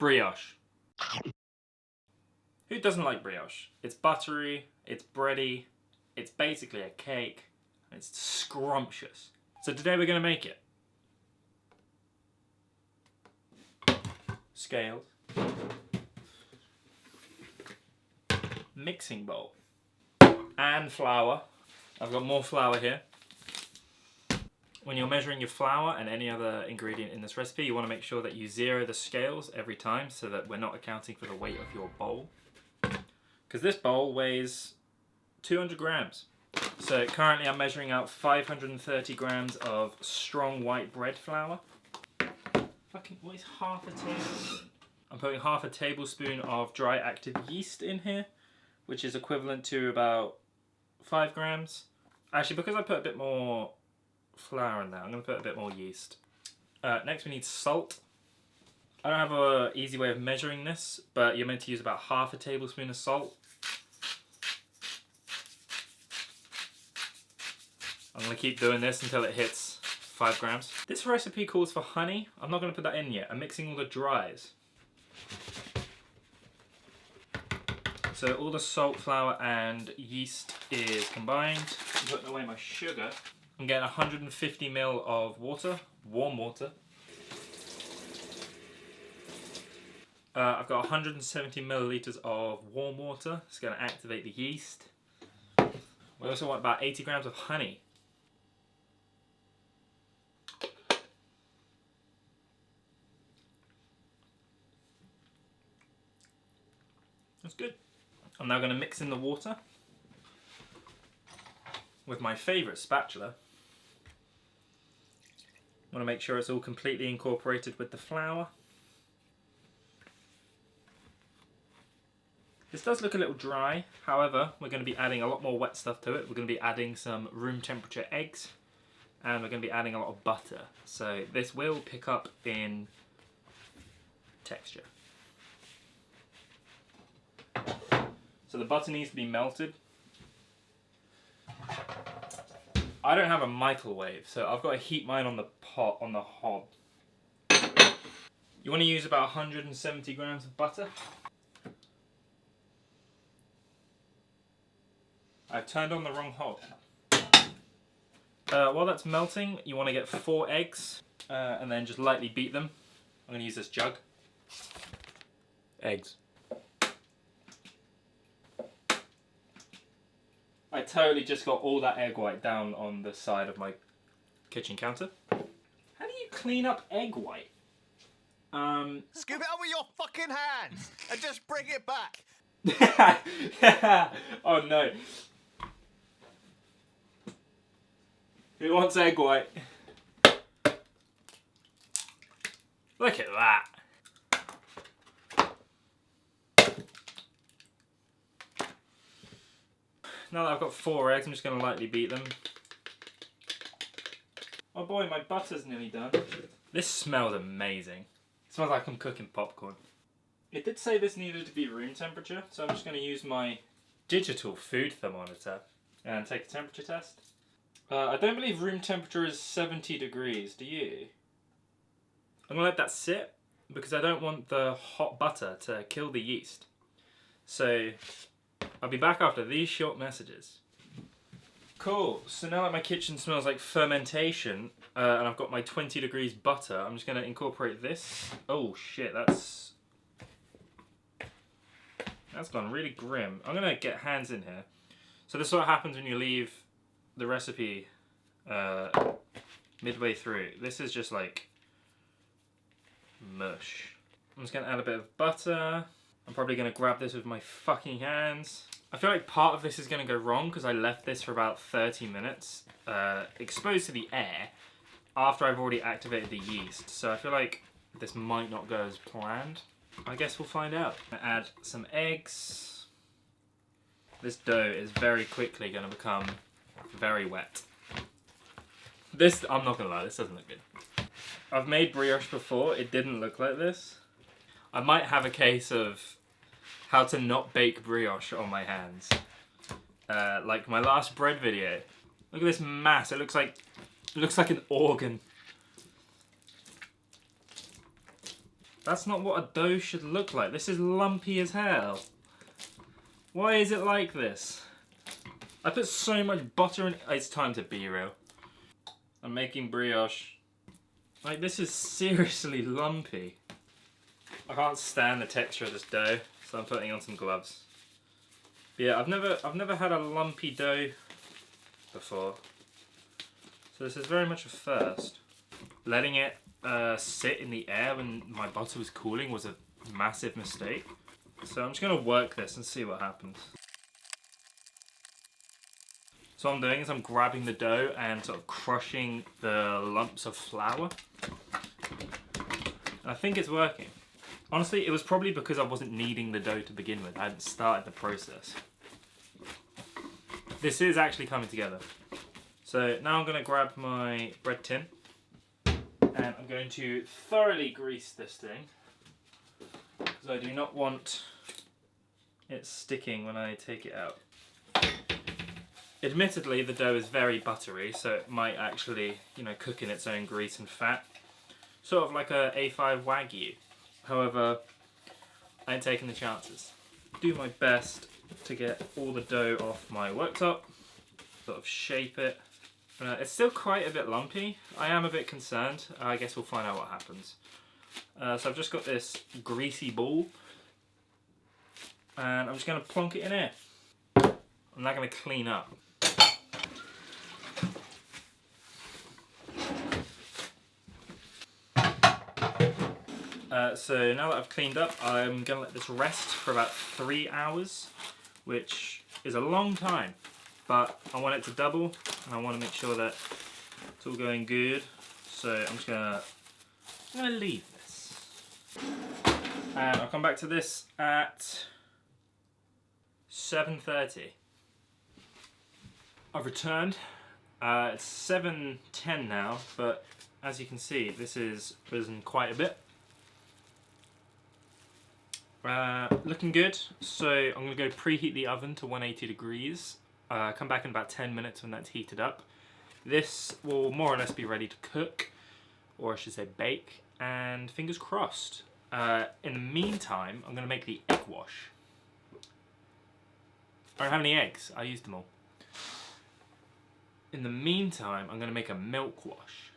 Brioche. Who doesn't like brioche? It's buttery, it's bready, it's basically a cake, and it's scrumptious. So today we're going to make it. Scales. Mixing bowl. And flour. I've got more flour here. When you're measuring your flour and any other ingredient in this recipe, you want to make sure that you zero the scales every time so that we're not accounting for the weight of your bowl. Because this bowl weighs 200 grams. So currently I'm measuring out 530 grams of strong white bread flour. Fucking, what is half a tablespoon? I'm putting half a tablespoon of dry active yeast in here, which is equivalent to about 5 grams. Actually, because I put a bit more flour in there, I'm going to put a bit more yeast. Next we need salt. I don't have an easy way of measuring this, but you're meant to use about half a tablespoon of salt. I'm going to keep doing this until it hits 5 grams. This recipe calls for honey. I'm not going to put that in yet. I'm mixing all the dries. So all the salt, flour and yeast is combined. I'm putting away my sugar. I'm getting 150 ml of water, warm water. I've got 170 milliliters of warm water. It's going to activate the yeast. We also want about 80 grams of honey. That's good. I'm now going to mix in the water with my favourite spatula. I want to make sure it's all completely incorporated with the flour. This does look a little dry, however, we're going to be adding a lot more wet stuff to it. We're going to be adding some room temperature eggs, and we're going to be adding a lot of butter. So this will pick up in texture. So the butter needs to be melted. I don't have a microwave, so I've got to heat mine on the pot, on the hob. You want to use about 170 grams of butter. I've turned on the wrong hob. While that's melting, you want to get 4 eggs and then just lightly beat them. I'm going to use this jug. Eggs. I totally just got all that egg white down on the side of my kitchen counter. How do you clean up egg white? Scoop it up with your fucking hands and just bring it back. Oh no. Who wants egg white? Look at that. Now that I've got 4 eggs, I'm just going to lightly beat them. Oh boy, my butter's nearly done. This smells amazing. It smells like I'm cooking popcorn. It did say this needed to be room temperature, so I'm just going to use my digital food thermometer and take a temperature test. I don't believe room temperature is 70 degrees, do you? I'm going to let that sit because I don't want the hot butter to kill the yeast. So I'll be back after these short messages. Cool, so now that my kitchen smells like fermentation and I've got my 20 degrees butter, I'm just going to incorporate this. Oh shit, that's gone really grim. I'm going to get hands in here. So this is what happens when you leave the recipe midway through. This is just like mush. I'm just going to add a bit of butter. I'm probably going to grab this with my fucking hands. I feel like part of this is going to go wrong because I left this for about 30 minutes exposed to the air after I've already activated the yeast. So I feel like this might not go as planned. I guess we'll find out. Add some eggs. This dough is very quickly going to become very wet. This, I'm not going to lie, this doesn't look good. I've made brioche before, it didn't look like this. I might have a case of how to not bake brioche on my hands. Like my last bread video. Look at this mass, it looks like an organ. That's not what a dough should look like. This is lumpy as hell. Why is it like this? I put so much butter in. It's time to be real. I'm making brioche. Like, this is seriously lumpy. I can't stand the texture of this dough, so I'm putting on some gloves. But yeah, I've never had a lumpy dough before, so this is very much a first. Letting it sit in the air when my butter was cooling was a massive mistake. So I'm just gonna work this and see what happens. So what I'm doing is I'm grabbing the dough and sort of crushing the lumps of flour. And I think it's working. Honestly, it was probably because I wasn't kneading the dough to begin with. I hadn't started the process. This is actually coming together. So now I'm going to grab my bread tin and I'm going to thoroughly grease this thing because I do not want it sticking when I take it out. Admittedly, the dough is very buttery, so it might actually, cook in its own grease and fat. Sort of like a A5 Wagyu. However, I ain't taking the chances. Do my best to get all the dough off my worktop, sort of shape it. It's still quite a bit lumpy. I am a bit concerned. I guess we'll find out what happens. So I've just got this greasy ball, and I'm just going to plonk it in here. I'm not going to clean up. So now that I've cleaned up, I'm going to let this rest for about 3 hours, which is a long time, but I want it to double and I want to make sure that it's all going good. So I'm just going to leave this. And I'll come back to this at 7:30. I've returned. It's 7:10 now, but as you can see, this is risen quite a bit. Looking good, so I'm going to go preheat the oven to 180 degrees. Come back in about 10 minutes when that's heated up. This will more or less be ready to cook, or I should say bake, and fingers crossed. In the meantime, I'm going to make the egg wash. I don't have any eggs, I used them all. In the meantime, I'm going to make a milk wash.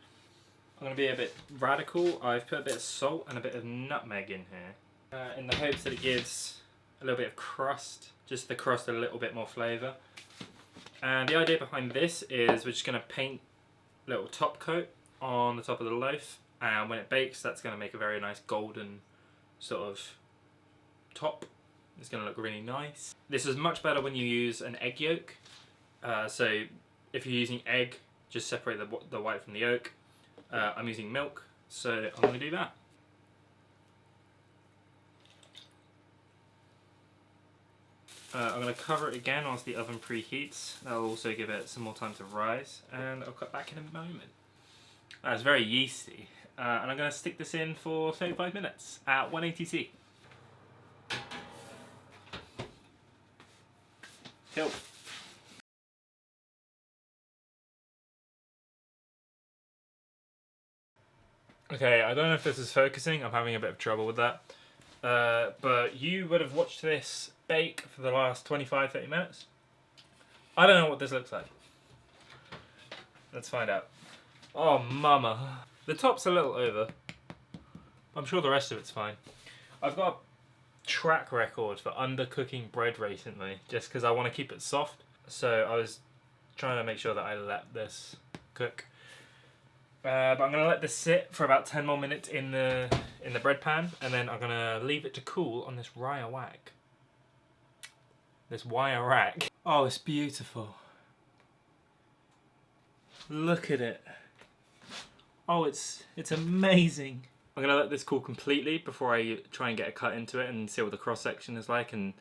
I'm going to be a bit radical. I've put a bit of salt and a bit of nutmeg in here. In the hopes that it gives a little bit of crust, just the crust a little bit more flavour. And the idea behind this is we're just going to paint a little top coat on the top of the loaf, and when it bakes that's going to make a very nice golden sort of top. It's going to look really nice. This is much better when you use an egg yolk. So if you're using egg, just separate the white from the yolk. I'm using milk, so I'm going to do that. I'm going to cover it again whilst the oven preheats. That'll also give it some more time to rise, and I'll cut back in a moment. It's very yeasty, and I'm going to stick this in for 35 minutes at 180°C. Cool. Okay, I don't know if this is focusing. I'm having a bit of trouble with that. But you would have watched this bake for the last 25-30 minutes. I don't know what this looks like. Let's find out. Oh, mama. The top's a little over. I'm sure the rest of it's fine. I've got a track record for undercooking bread recently, just because I want to keep it soft. So I was trying to make sure that I let this cook. But I'm going to let this sit for about 10 more minutes in the bread pan, and then I'm going to leave it to cool on this wire rack. This wire rack. Oh, it's beautiful. Look at it. Oh, it's amazing. I'm going to let this cool completely before I try and get a cut into it and see what the cross section is like and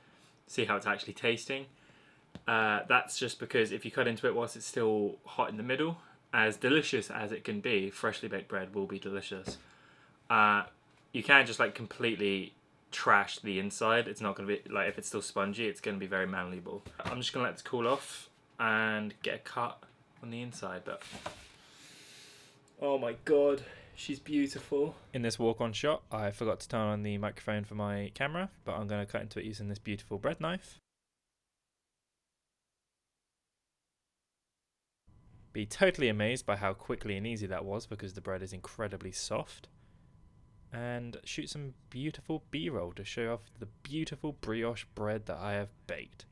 see how it's actually tasting. That's just because if you cut into it whilst it's still hot in the middle, as delicious as it can be, freshly baked bread will be delicious. You can't just like completely trash the inside. It's not going to be, like, if it's still spongy, it's going to be very malleable. I'm just going to let this cool off and get a cut on the inside, but oh my god, She's beautiful. In this walk-on shot, I forgot to turn on the microphone for my camera, but I'm going to cut into it using this beautiful bread knife. Be totally amazed by how quickly and easy that was because the bread is incredibly soft. And shoot some beautiful B-roll to show off the beautiful brioche bread that I have baked.